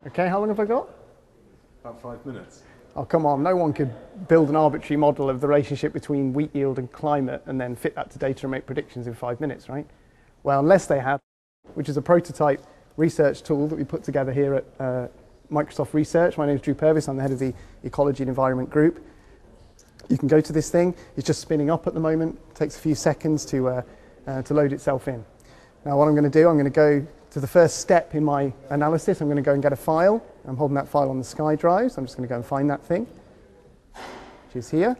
Okay, how long have I got? About 5 minutes. Oh, come on, no one could build an arbitrary model of the relationship between wheat yield and climate and then fit that to data and make predictions in 5 minutes, right? Well, unless they had, which is a prototype research tool that we put together here at Microsoft Research. My name is Purves, I'm the head of the Ecology and Environment Group. You can go to this thing, it's just spinning up at the moment. It takes a few seconds to load itself in. Now what I'm going to do, I'm going to go to the first step in my analysis. I'm going to go and get a file. I'm holding that file on the SkyDrive, so I'm just going to go and find that thing, which is here.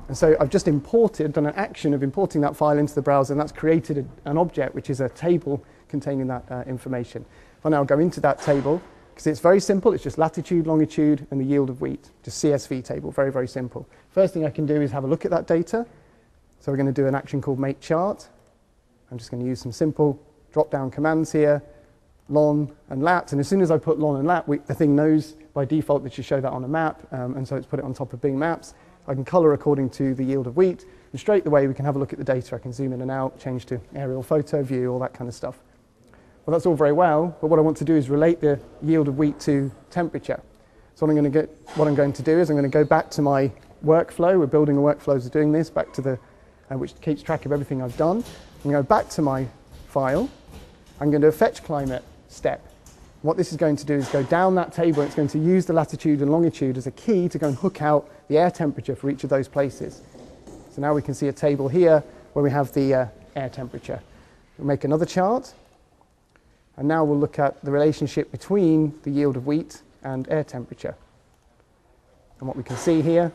And so I've just done an action of importing that file into the browser, and that's created an object, which is a table containing that information. If I now go into that table, because it's very simple, it's just latitude, longitude, and the yield of wheat, just CSV table, very, very simple. First thing I can do is have a look at that data. So we're going to do an action called make chart. I'm just going to use some simple drop-down commands here, lon and lat, and as soon as I put lon and lat, the thing knows by default that you show that on a map, and so it's put it on top of Bing Maps. I can color according to the yield of wheat, and straight away we can have a look at the data. I can zoom in and out, change to aerial photo view, all that kind of stuff. Well, that's all very well, but what I want to do is relate the yield of wheat to temperature. So what I'm going to do is I'm going to go back to my workflow. We're building a workflow as doing this, back to the which keeps track of everything I've done. I'm going to go back to my file. I'm going to do a fetch climate step. What this is going to do is go down that table. It's going to use the latitude and longitude as a key to go and hook out the air temperature for each of those places. So now we can see a table here where we have the air temperature. We'll make another chart. And now we'll look at the relationship between the yield of wheat and air temperature. And what we can see here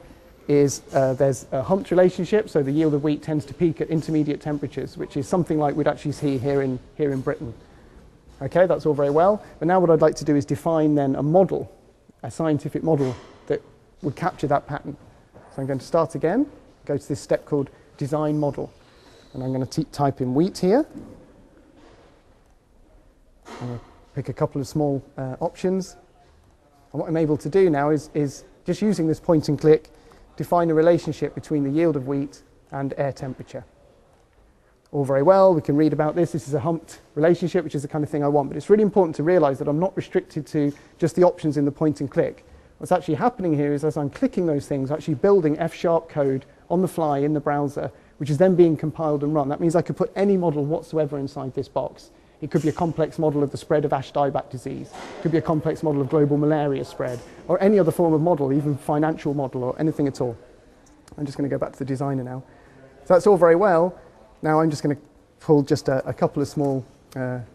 is there's a humped relationship, so the yield of wheat tends to peak at intermediate temperatures, which is something like we'd actually see here in Britain. Okay, that's all very well, but now what I'd like to do is define then a model, a scientific model that would capture that pattern. So I'm going to start again, go to this step called design model, and I'm going to type in wheat here. I'm going to pick a couple of small options, and what I'm able to do now is just using this point and click, define a relationship between the yield of wheat and air temperature. All very well, we can read about this. This is a humped relationship, which is the kind of thing I want, but it's really important to realize that I'm not restricted to just the options in the point and click. What's actually happening here is as I'm clicking those things, I'm actually building F# code on the fly in the browser, which is then being compiled and run. That means I could put any model whatsoever inside this box. It could be a complex model of the spread of Ash-Dieback disease. It could be a complex model of global malaria spread, or any other form of model, even financial model or anything at all. I'm just going to go back to the designer now. So that's all very well. Now I'm just going to pull just a couple of small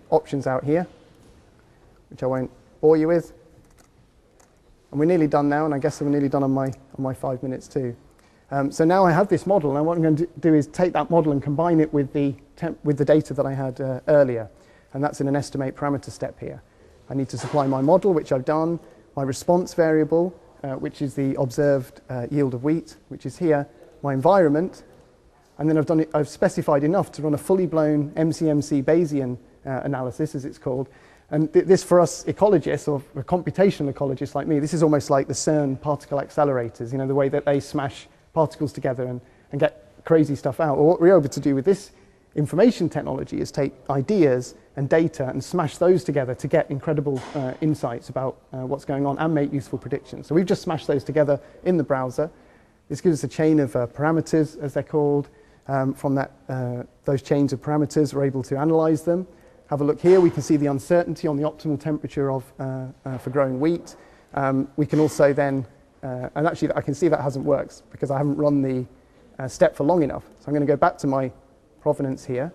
options out here, which I won't bore you with. And we're nearly done now, and I guess we're nearly done on my 5 minutes too. So now I have this model, and what I'm going to do is take that model and combine it with the data that I had earlier. And that's in an estimate parameter step here. I need to supply my model, which I've done, my response variable, which is the observed yield of wheat, which is here, my environment, and then I've specified enough to run a fully blown MCMC Bayesian analysis, as it's called. And this for us ecologists, or computational ecologists like me, this is almost like the CERN particle accelerators, you know, the way that they smash particles together and get crazy stuff out. Or what we're able to do with this information technology is take ideas and data and smash those together to get incredible insights about what's going on and make useful predictions. So we've just smashed those together in the browser. This gives us a chain of parameters, as they're called. From those chains of parameters, we're able to analyze them. Have a look here. We can see the uncertainty on the optimal temperature for growing wheat. We can also then, and actually I can see that hasn't worked because I haven't run the step for long enough. So I'm going to go back to my provenance here,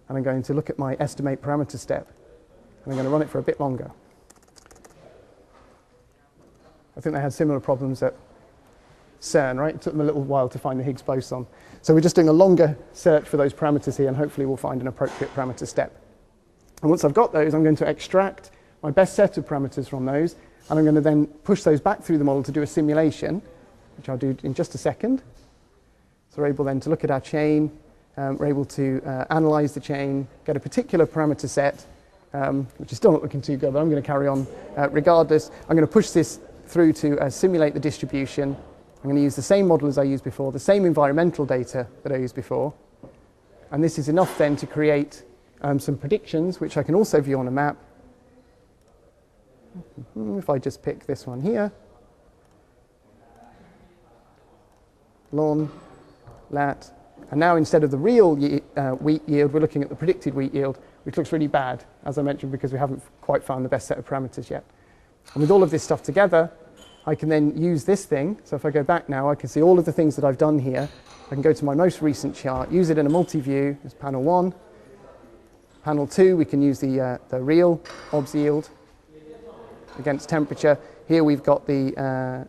and I'm going to look at my estimate parameter step, and I'm going to run it for a bit longer. I think they had similar problems at CERN, right? It took them a little while to find the Higgs boson. So we're just doing a longer search for those parameters here, and hopefully we'll find an appropriate parameter step. And once I've got those, I'm going to extract my best set of parameters from those, and I'm going to then push those back through the model to do a simulation, which I'll do in just a second. So we're able then to look at our chain. We're able to analyze the chain, get a particular parameter set, which is still not looking too good, but I'm going to carry on regardless. I'm going to push this through to simulate the distribution. I'm going to use the same model as I used before, the same environmental data that I used before. And this is enough then to create some predictions, which I can also view on a map, If I just pick this one here, lawn, lat, and now instead of the real wheat yield, we're looking at the predicted wheat yield, which looks really bad, as I mentioned, because we haven't quite found the best set of parameters yet. And with all of this stuff together, I can then use this thing. So if I go back now, I can see all of the things that I've done here. I can go to my most recent chart, use it in a multi-view. There's panel 1. Panel 2, we can use the real OBS yield against temperature. Here we've got the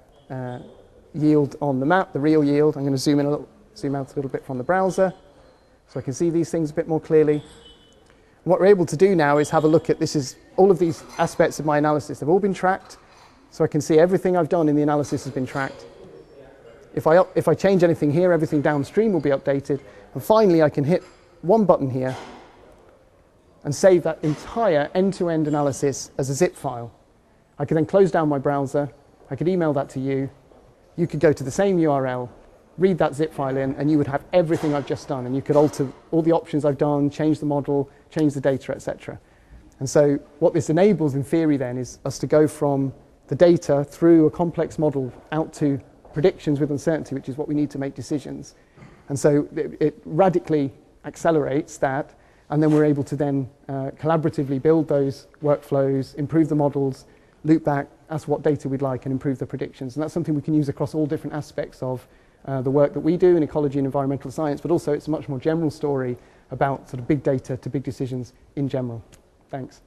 yield on the map, the real yield. I'm going to zoom out a little bit from the browser so I can see these things a bit more clearly. And what we're able to do now is have a look at all of these aspects of my analysis. They've all been tracked, so I can see everything I've done in the analysis has been tracked. If I change anything here, everything downstream will be updated. And finally, I can hit one button here and save that entire end-to-end analysis as a zip file. I can then close down my browser. I could email that to you. You could go to the same URL, read that zip file in, and you would have everything I've just done. And you could alter all the options I've done, change the model, change the data, etc. And so what this enables in theory then is us to go from the data through a complex model out to predictions with uncertainty, which is what we need to make decisions. And so it radically accelerates that, and then we're able to then collaboratively build those workflows, improve the models, loop back, ask what data we'd like, and improve the predictions. And that's something we can use across all different aspects of the work that we do in ecology and environmental science, but also it's a much more general story about sort of big data to big decisions in general. Thanks.